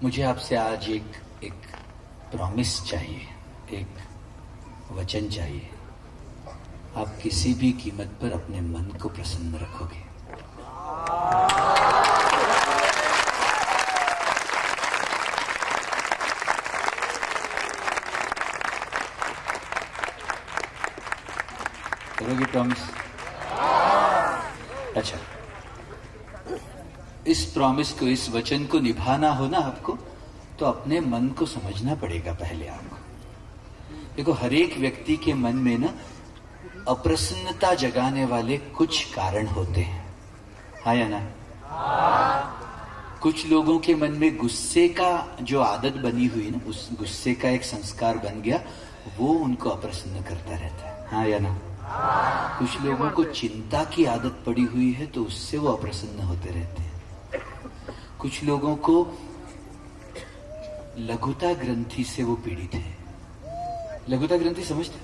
मुझे आपसे आज एक प्रॉमिस चाहिए, एक वचन चाहिए। आप किसी भी कीमत पर अपने मन को प्रसन्न रखोगे। करोगे प्रॉमिस? अच्छा, इस प्रॉमिस को, इस वचन को निभाना हो ना आपको, तो अपने मन को समझना पड़ेगा पहले आपको। देखो, हर एक व्यक्ति के मन में ना अप्रसन्नता जगाने वाले कुछ कारण होते हैं, हाँ या ना? कुछ लोगों के मन में गुस्से का जो आदत बनी हुई ना, उस गुस्से का एक संस्कार बन गया, वो उनको अप्रसन्न करता रहता है, हाँ या ना? कुछ लोगों को चिंता की आदत पड़ी हुई है, तो उससे वो अप्रसन्न होते रहते हैं। कुछ लोगों को लघुता ग्रंथि से वो पीड़ित है। लघुता ग्रंथि समझते?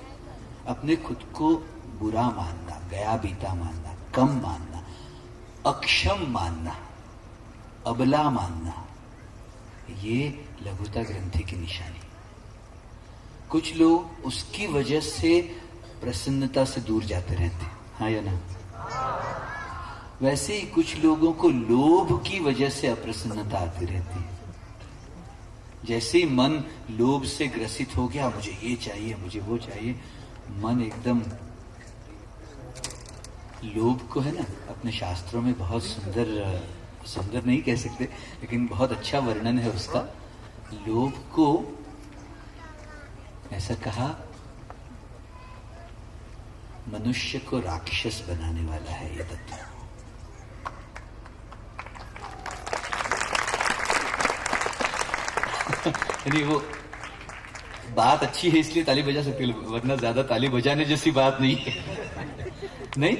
अपने खुद को बुरा मानना, गया बीता मानना, कम मानना, अक्षम मानना, अबला मानना, ये लघुता ग्रंथि की निशानी। कुछ लोग उसकी वजह से प्रसन्नता से दूर जाते रहते हैं, हाँ या ना? वैसे ही कुछ लोगों को लोभ की वजह से अप्रसन्नता आती रहती है। जैसे ही मन लोभ से ग्रसित हो गया, मुझे ये चाहिए, मुझे वो चाहिए, मन एकदम, लोभ को है ना अपने शास्त्रों में बहुत सुंदर नहीं कह सकते, लेकिन बहुत अच्छा वर्णन है उसका। लोभ को ऐसा कहा, मनुष्य को राक्षस बनाने वाला है ये तत्व। यानी वो बात अच्छी है इसलिए ताली बजा सकते, वरना ज्यादा ताली बजाने जैसी बात नहीं है। नहीं,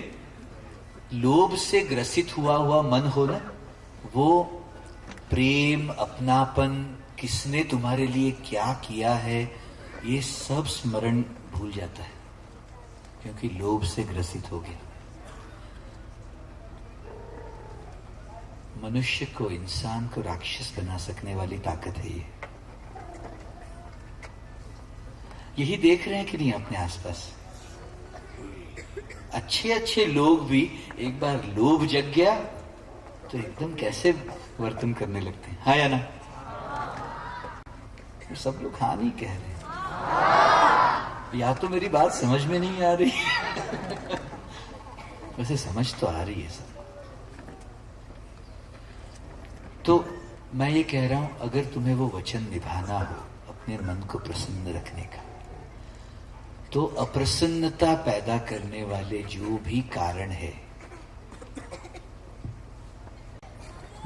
लोभ से ग्रसित हुआ मन हो ना, वो प्रेम, अपनापन, किसने तुम्हारे लिए क्या किया है, ये सब स्मरण भूल जाता है, क्योंकि लोभ से ग्रसित हो गया। मनुष्य को, इंसान को राक्षस बना सकने वाली ताकत है ये। यही देख रहे हैं कि नहीं अपने आसपास? अच्छे अच्छे लोग भी एक बार लोभ जग गया तो एकदम कैसे वर्तन करने लगते हैं, हाँ या ना? तो सब लोग हाँ नहीं कह रहे, या तो मेरी बात समझ में नहीं आ रही। वैसे समझ तो आ रही है सब। तो मैं ये कह रहा हूं, अगर तुम्हें वो वचन निभाना हो अपने मन को प्रसन्न रखने का, तो अप्रसन्नता पैदा करने वाले जो भी कारण है,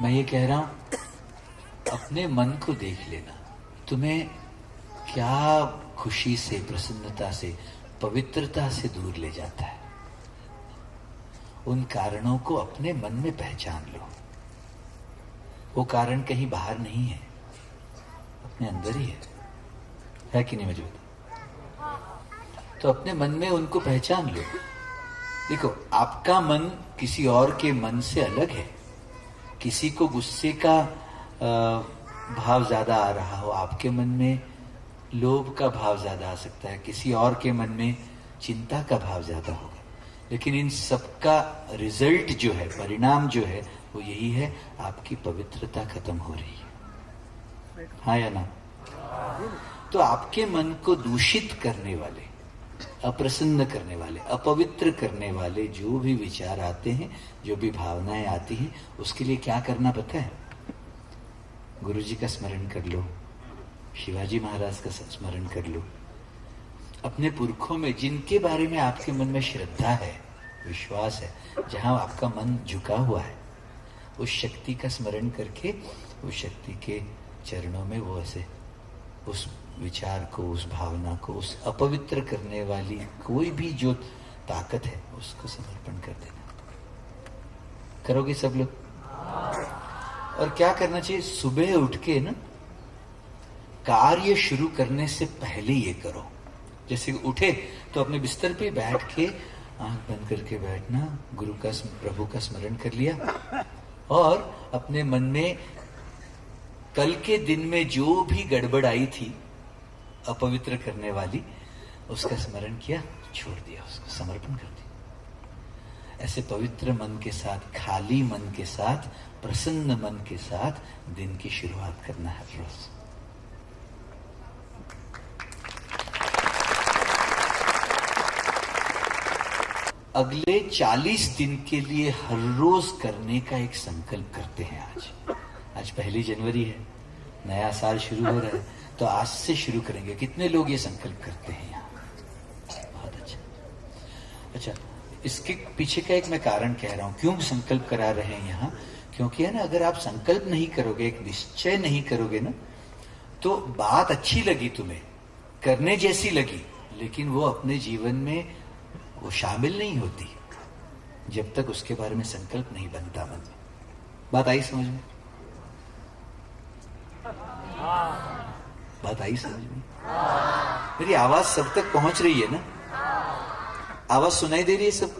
मैं ये कह रहा हूं अपने मन को देख लेना। तुम्हें क्या खुशी से, प्रसन्नता से, पवित्रता से दूर ले जाता है, उन कारणों को अपने मन में पहचान लो। वो कारण कहीं बाहर नहीं है, अपने अंदर ही है कि नहीं? मुझे बताओ। तो अपने मन में उनको पहचान लो। देखो, आपका मन किसी और के मन से अलग है। किसी को गुस्से का भाव ज्यादा आ रहा हो, आपके मन में लोभ का भाव ज्यादा आ सकता है, किसी और के मन में चिंता का भाव ज्यादा होगा। लेकिन इन सबका रिजल्ट जो है, परिणाम जो है, वो यही है, आपकी पवित्रता खत्म हो रही है, हाँ या ना? तो आपके मन को दूषित करने वाले, अप्रसन्न करने वाले, अपवित्र करने वाले जो भी विचार आते हैं, जो भी भावनाएं आती हैं, उसके लिए क्या करना पता है? गुरु जी का स्मरण कर लो, शिवाजी महाराज का स्मरण कर लो, अपने पुरखों में जिनके बारे में आपके मन में श्रद्धा है, विश्वास है, जहां आपका मन झुका हुआ है, उस शक्ति का स्मरण करके उस शक्ति के चरणों में वो ऐसे उस विचार को, उस भावना को, उस अपवित्र करने वाली कोई भी जो ताकत है, उसको समर्पण कर देना। करोगे सब लोग? और क्या करना चाहिए? सुबह उठ के ना, कार्य शुरू करने से पहले ये करो। जैसे उठे तो अपने बिस्तर पे बैठ के आंख बंद करके बैठना, गुरु का, प्रभु का स्मरण कर लिया, और अपने मन में कल के दिन में जो भी गड़बड़ आई थी अपवित्र करने वाली, उसका स्मरण किया, छोड़ दिया, उसको समर्पण कर दिया। ऐसे पवित्र मन के साथ, खाली मन के साथ, प्रसन्न मन के साथ दिन की शुरुआत करना है रोज। अगले 40 दिन के लिए हर रोज करने का एक संकल्प करते हैं। आज 1 जनवरी है, नया साल शुरू हो रहा है, तो आज से शुरू करेंगे। कितने लोग ये संकल्प करते हैं यहाँ? बहुत अच्छा। इसके पीछे का एक मैं कारण कह रहा हूं, क्यों संकल्प करा रहे हैं यहाँ, क्योंकि है ना, अगर आप संकल्प नहीं करोगे, एक निश्चय नहीं करोगे ना, तो बात अच्छी लगी तुम्हें, करने जैसी लगी, लेकिन वो अपने जीवन में वो शामिल नहीं होती जब तक उसके बारे में संकल्प नहीं बनता मन में। बात आई समझ में? बात आई समझ में? मेरी आवाज सब तक पहुंच रही है ना? आवाज सुनाई दे रही है? सब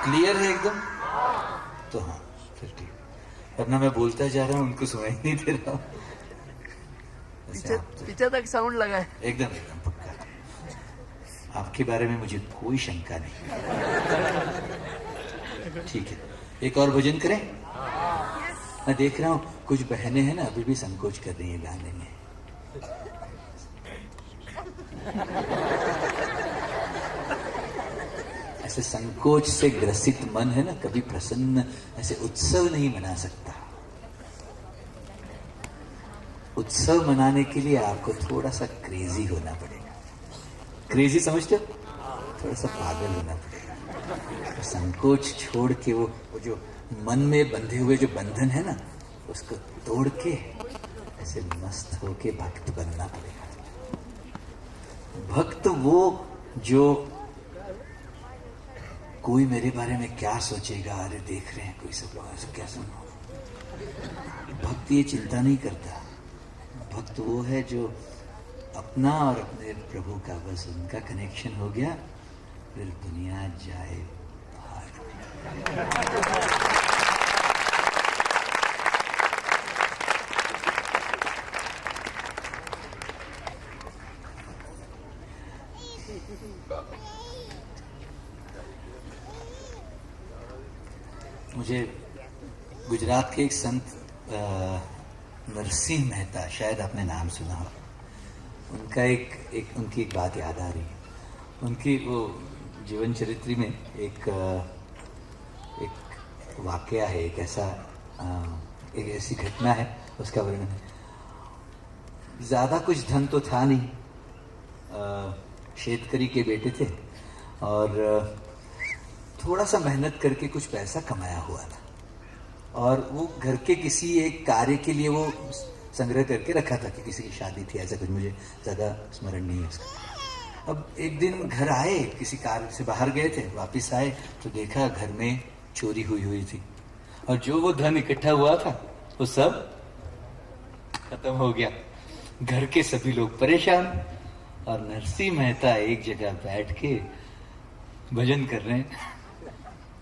क्लियर है एकदम? तो हाँ, फिर ठीक। वरना मैं बोलता जा रहा हूं, उनको सुनाई नहीं दे रहा हूं। पीछे तक साउंड लगा है। एकदम पक्का। आपके बारे में मुझे कोई शंका नहीं। ठीक है, एक और भजन करें? मैं देख रहा हूं कुछ बहनें हैं ना, अभी भी संकोच कर रही हैं गाने में। ऐसे संकोच से ग्रसित मन है ना, कभी प्रसन्न ऐसे उत्सव नहीं मना सकता। उत्सव मनाने के लिए आपको थोड़ा सा क्रेजी होना पड़ेगा। क्रेजी समझते हो? थोड़ा सा पागल होना पड़ेगा। तो संकोच छोड़ के वो जो मन में बंधे हुए जो बंधन है ना, उसको तोड़ के ऐसे मस्त होके भक्त बनना पड़ेगा। भक्त वो जो कोई मेरे बारे में क्या सोचेगा, अरे देख रहे हैं कोई सब लोग ऐसा क्या सुनो, भक्त ये चिंता नहीं करता। भक्त वो है जो अपना और अपने प्रभु का, बस उनका कनेक्शन हो गया, फिर दुनिया जाए बाहर। मुझे गुजरात के एक संत नरसिंह मेहता, शायद आपने नाम सुना हो, उनका उनकी एक बात याद आ रही है। उनकी वो जीवन चरित्र में एक वाकया है, एक ऐसी घटना है, उसका वर्णन है। ज्यादा कुछ धन तो था नहीं, शेतकरी के बेटे थे और थोड़ा सा मेहनत करके कुछ पैसा कमाया हुआ था, और वो घर के किसी एक कार्य के लिए वो संग्रह करके रखा था कि किसी की शादी थी, ऐसा कुछ, मुझे ज्यादा स्मरण नहीं है उसका। अब एक दिन घर आए, किसी कार्य से बाहर गए थे, वापस आए तो देखा घर में चोरी हुई थी, और जो वो धन इकट्ठा हुआ था वो सब खत्म हो गया। घर के सभी लोग परेशान, और नरसिंह मेहता एक जगह बैठ के भजन कर रहे हैं।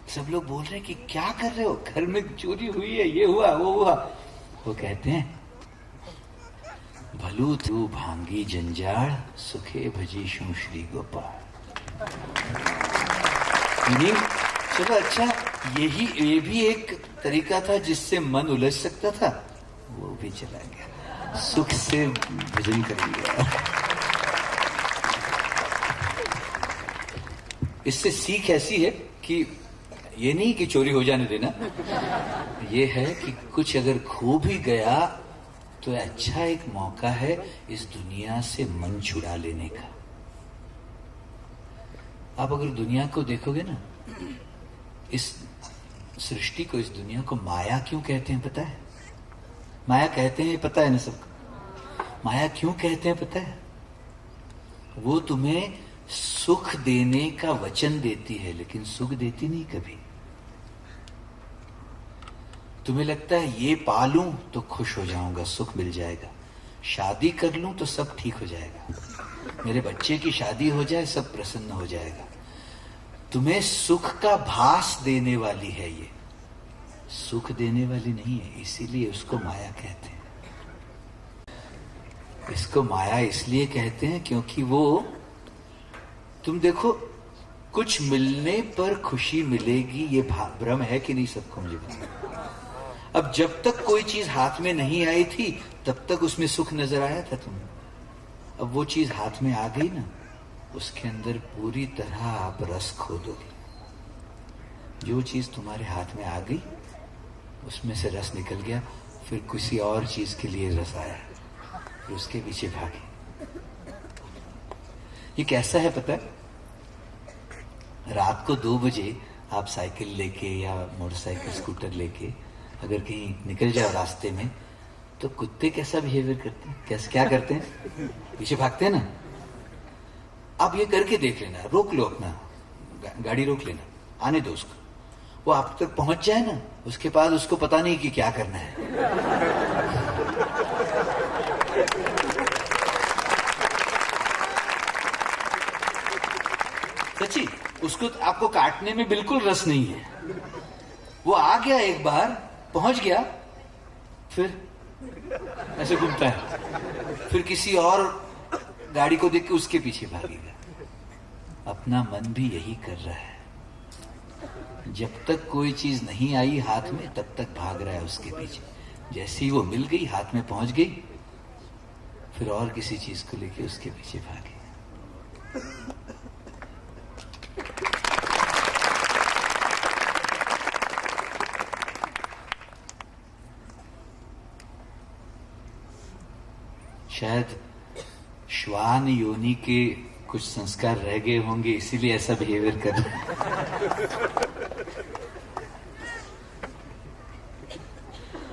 सब लोग बोल रहे हैं कि क्या कर रहे हो, घर में चोरी हुई है, ये हुआ वो हुआ। वो कहते हैं, भलू तू भांगी जंजाड़, सुखे भजीशु श्री गोपाल। चलो अच्छा, ये भी एक तरीका था जिससे मन उलझ सकता था, वो भी चला गया, सुख से भजन कर लिया। इससे सीख ऐसी है कि ये नहीं कि चोरी हो जाने देना, ये है कि कुछ अगर खो भी गया तो अच्छा एक मौका है इस दुनिया से मन छुड़ा लेने का। आप अगर दुनिया को देखोगे ना, इस सृष्टि को, इस दुनिया को माया क्यों कहते हैं पता है? माया कहते हैं पता है ना सबको? माया क्यों कहते हैं पता है? वो तुम्हें सुख देने का वचन देती है, लेकिन सुख देती नहीं कभी। तुम्हें लगता है ये पालूं तो खुश हो जाऊंगा, सुख मिल जाएगा, शादी कर लूं तो सब ठीक हो जाएगा, मेरे बच्चे की शादी हो जाए सब प्रसन्न हो जाएगा। तुम्हें सुख का भास देने वाली है, ये सुख देने वाली नहीं है, इसीलिए उसको माया कहते हैं। इसको माया इसलिए कहते हैं क्योंकि वो, तुम देखो, कुछ मिलने पर खुशी मिलेगी, ये भ्रम है कि नहीं सबको, मुझे बताओ। अब जब तक कोई चीज हाथ में नहीं आई थी तब तक उसमें सुख नजर आया था तुम्हें। अब वो चीज हाथ में आ गई ना, उसके अंदर पूरी तरह आप रस खो दोगे। जो चीज तुम्हारे हाथ में आ गई उसमें से रस निकल गया, फिर किसी और चीज के लिए रस आया, फिर उसके पीछे भागे। ये कैसा है पता है? रात को 2 बजे आप साइकिल लेके या मोटरसाइकिल स्कूटर लेके अगर कहीं निकल जाओ रास्ते में, तो कुत्ते कैसा बिहेवियर करते हैं, कैसे क्या करते हैं? पीछे भागते हैं ना। आप ये करके देख लेना, रोक लो अपना गाड़ी, रोक लेना, आने दो उसको। वो आप तक पहुंच जाए ना, उसके बाद उसको पता नहीं कि क्या करना है। सच्ची, उसको आपको काटने में बिल्कुल रस नहीं है। वो आ गया, एक बार पहुंच गया, फिर ऐसे घूमता है, फिर किसी और गाड़ी को देख के उसके पीछे भागेगा। अपना मन भी यही कर रहा है। जब तक कोई चीज नहीं आई हाथ में तब तक भाग रहा है उसके पीछे। जैसे ही वो मिल गई, हाथ में पहुंच गई, फिर और किसी चीज को लेके उसके पीछे भागे। शायद श्वान योनि के कुछ संस्कार रह गए होंगे, इसीलिए ऐसा बिहेवियर कर रहे हैं।